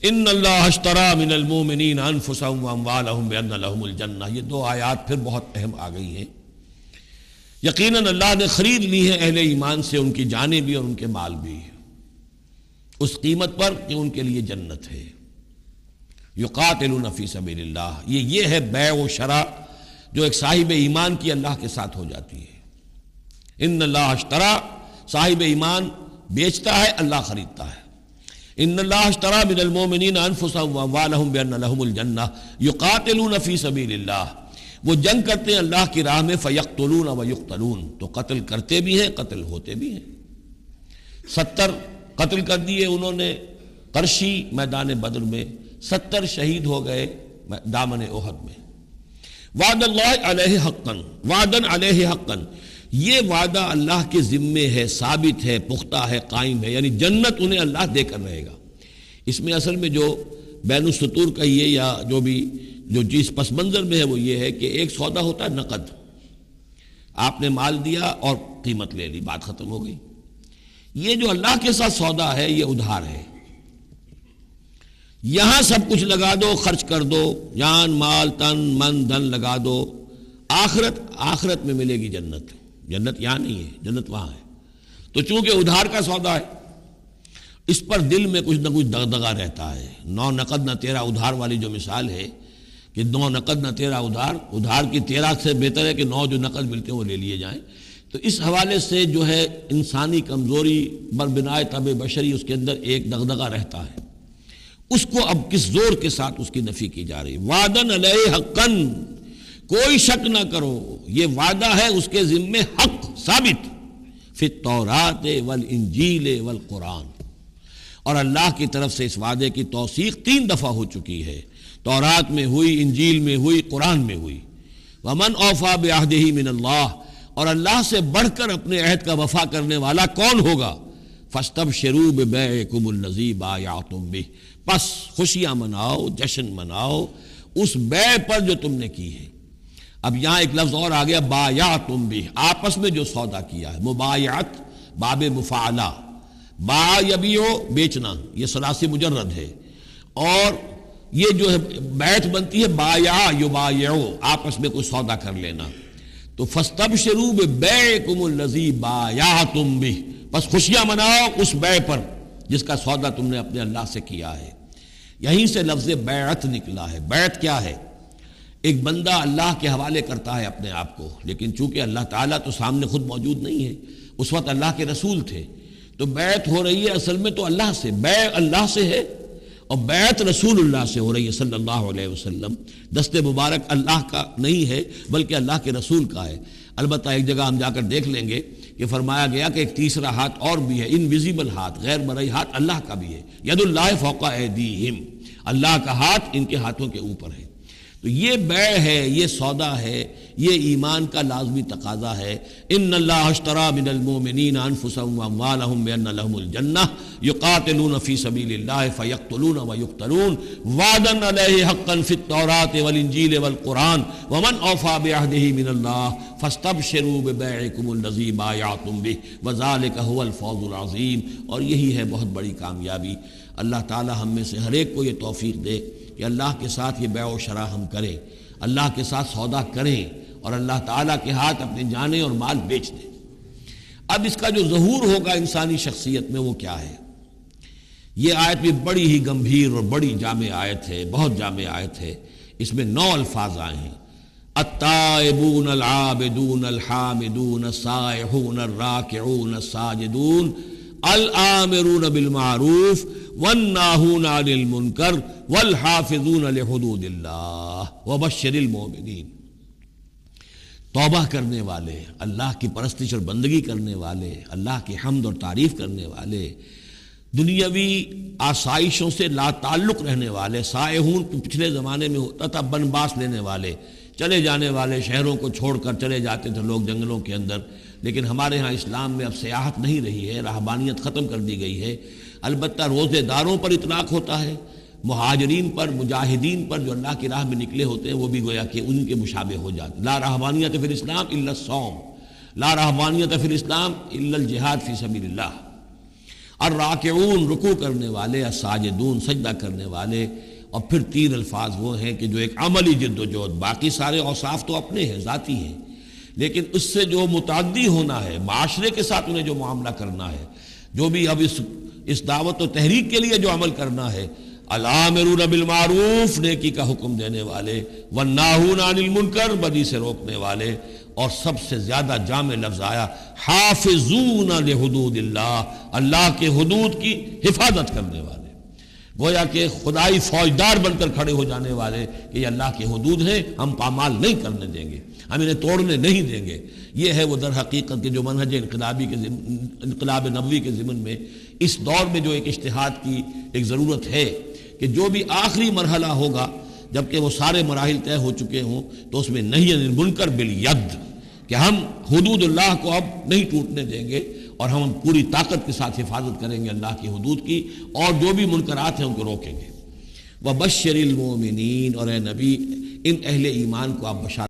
ان اللہ اشتری من المؤمنین انفسهم واموالهم بان لهم الجنہ، یہ دو آیات پھر بہت اہم آ گئی ہیں۔ یقیناً اللہ نے خرید لی ہے اہل ایمان سے ان کی جانیں بھی اور ان کے مال بھی، اس قیمت پر کہ ان کے لیے جنت ہے۔ یقاتلون فی سبیل اللہ، یہ ہے بیع و شراء جو ایک صاحب ایمان کی اللہ کے ساتھ ہو جاتی ہے۔ ان اللہ اشتری، صاحب ایمان بیچتا ہے، اللہ خریدتا ہے۔ ان اللہ اشتری من المؤمنین انفسهم واموالهم بان لهم الجنہ یقاتلون فی سبیل اللہ، وہ جنگ کرتے ہیں اللہ کی راہ میں، فیقتلون ویقتلون، تو قتل کرتے بھی ہیں قتل ہوتے بھی ہیں۔ 70 قتل کر دیے انہوں نے قرشی میدان بدر میں، 70 شہید ہو گئے دامن احد میں۔ وعد اللہ علیہ حقا، وعدن علیہ حقا، یہ وعدہ اللہ کے ذمے ہے، ثابت ہے، پختہ ہے، قائم ہے، یعنی جنت انہیں اللہ دے کر رہے گا۔ اس میں اصل میں جو بین السطور کہیے یا جو بھی جو چیز پس منظر میں ہے وہ یہ ہے کہ ایک سودا ہوتا ہے نقد، آپ نے مال دیا اور قیمت لے لی، بات ختم ہو گئی۔ یہ جو اللہ کے ساتھ سودا ہے یہ ادھار ہے، یہاں سب کچھ لگا دو، خرچ کر دو، جان مال تن من دھن لگا دو، آخرت میں ملے گی جنت۔ جنت یہاں نہیں ہے، جنت وہاں ہے۔ تو چونکہ ادھار کا سودا ہے اس پر دل میں کچھ نہ کچھ دغدغہ رہتا ہے۔ نو نقد نہ تیرا ادھار والی جو مثال ہے کہ 9 نقد نہ تیرا ادھار، ادھار کی 13 سے بہتر ہے کہ 9 جو نقد ملتے ہیں وہ لے لیے جائیں۔ تو اس حوالے سے جو ہے انسانی کمزوری بر بنائے طبع بشری اس کے اندر ایک دغدغہ رہتا ہے، اس کو اب کس زور کے ساتھ اس کی نفی کی جا رہی ہے۔ وعدن علیہ حقاً، کوئی شک نہ کرو یہ وعدہ ہے اس کے ذمے حق ثابت، فی التوراۃ والانجیل والقرآن، اور اللہ کی طرف سے اس وعدے کی توثیق 3 دفعہ ہو چکی ہے، تورات میں ہوئی، انجیل میں ہوئی، قرآن میں ہوئی۔ ومن اوفی بعہدہ من اللہ، اور اللہ سے بڑھ کر اپنے عہد کا وفا کرنے والا کون ہوگا؟ فاستبشروا ببیعکم الذی بایعتم بہ، پس خوشیاں مناؤ، جشن مناؤ اس بیع پر جو تم نے کی ہے۔ اب یہاں ایک لفظ اور آ گیا، بایعتم بہ، آپس میں جو سودا کیا ہے۔ مبایعت باب مفاعلہ، باع یبیع بیچنا، یہ ثلاثی مجرد ہے، اور یہ جو ہے بیعت بنتی ہے بایع یبایع، آپس میں کوئی سودا کر لینا۔ تو فاستبشروا ببیعکم الذی بایعتم بہ، بس خوشیاں مناؤ اس بیع پر جس کا سودا تم نے اپنے اللہ سے کیا ہے۔ یہیں سے لفظ بیعت نکلا ہے۔ بیعت کیا ہے؟ ایک بندہ اللہ کے حوالے کرتا ہے اپنے آپ کو، لیکن چونکہ اللہ تعالیٰ تو سامنے خود موجود نہیں ہے، اس وقت اللہ کے رسول تھے، تو بیعت ہو رہی ہے اصل میں تو اللہ سے، بیع اللہ سے ہے اور بیعت رسول اللہ سے ہو رہی ہے صلی اللہ علیہ وسلم۔ دست مبارک اللہ کا نہیں ہے بلکہ اللہ کے رسول کا ہے۔ البتہ ایک جگہ ہم جا کر دیکھ لیں گے کہ فرمایا گیا کہ ایک تیسرا ہاتھ اور بھی ہے، انویزیبل ہاتھ، غیر مرئی ہاتھ اللہ کا بھی ہے، ید اللہ فوق ایدیہم، اللہ کا ہاتھ ان کے ہاتھوں کے اوپر ہے۔ تو یہ بیع ہے، یہ سودا ہے، یہ ایمان کا لازمی تقاضا ہے۔ ان اللہ اشتری من المؤمنین انفسهم واموالهم بان لهم الجنہ یقاتلون فی سبیل اللہ فیقتلون ویقتلون وعدا علیہ حقا فی التوراۃ والانجیل والقرآن ومن اوفی بعہدہ من اللہ فاستبشروا ببیعکم الذی بایعتم بہ وذلک هو الفوز العظیم۔ اور یہی ہے بہت بڑی کامیابی۔ اللہ تعالی ہم میں سے ہر ایک کو یہ توفیق دے کہ اللہ کے ساتھ یہ بیع و شراء ہم کریں، اللہ کے ساتھ سودا کریں اور اللہ تعالیٰ کے ہاتھ اپنے جانیں اور مال بیچ دیں۔ اب اس کا جو ظہور ہوگا انسانی شخصیت میں وہ کیا ہے؟ یہ آیت بھی بڑی ہی گمبھیر اور بڑی جامع آیت ہے، بہت جامع آیت ہے۔ اس میں 9 الفاظ آئے ہیں، التائبون العابدون الحامدون السائحون الراکعون الساجدون الآمرون بالمعروف والناہون عن المنکر والحافظون لحدود اللہ وبشر المؤمنین۔ توبہ کرنے والے، اللہ کی پرستش اور بندگی کرنے والے، اللہ کی حمد اور تعریف کرنے والے، دنیاوی آسائشوں سے لا تعلق رہنے والے، سائحون پچھلے زمانے میں ہوتا تھا بنباس لینے والے، چلے جانے والے، شہروں کو چھوڑ کر چلے جاتے تھے لوگ جنگلوں کے اندر، لیکن ہمارے ہاں اسلام میں اب سیاحت نہیں رہی ہے، رہبانیت ختم کر دی گئی ہے۔ البتہ روزے داروں پر اطلاق ہوتا ہے، مہاجرین پر، مجاہدین پر جو اللہ کی راہ میں نکلے ہوتے ہیں وہ بھی گویا کہ ان کے مشابہ ہو جاتے۔ لا رہبانیت فی الاسلام الا الصوم، لا رہبانیت فی الاسلام الا الجہاد فی سبیل اللہ۔ الراکعون رکوع کرنے والے، الساجدون سجدہ کرنے والے. اور پھر 3 الفاظ وہ ہیں کہ جو ایک عملی جد و جہد، باقی سارے اوصاف تو اپنے ہیں، ذاتی ہیں، لیکن اس سے جو متعدی ہونا ہے، معاشرے کے ساتھ انہیں جو معاملہ کرنا ہے، جو بھی اب اس دعوت و تحریک کے لیے جو عمل کرنا ہے، الامرون بالمعروف نیکی کا حکم دینے والے، والناہون عن المنکر بدی سے روکنے والے، اور سب سے زیادہ جامع لفظ آیا حافظون لحدود اللہ، اللہ کے حدود کی حفاظت کرنے والے. گویا کہ خدائی فوجدار بن کر کھڑے ہو جانے والے کہ یہ اللہ کے حدود ہیں، ہم پامال نہیں کرنے دیں گے، ہم انہیں توڑنے نہیں دیں گے. یہ ہے وہ در حقیقت کے جو منہج انقلاب نبوی کے ضمن میں اس دور میں جو ایک اجتہاد کی ایک ضرورت ہے کہ جو بھی آخری مرحلہ ہوگا جبکہ وہ سارے مراحل طے ہو چکے ہوں تو اس میں نہی عن المنکر بالید، کہ ہم حدود اللہ کو اب نہیں ٹوٹنے دیں گے اور ہم پوری طاقت کے ساتھ حفاظت کریں گے اللہ کی حدود کی، اور جو بھی منکرات ہیں ان کو روکیں گے. وبشر المؤمنین، اور اے نبی ان اہل ایمان کو آپ بشارت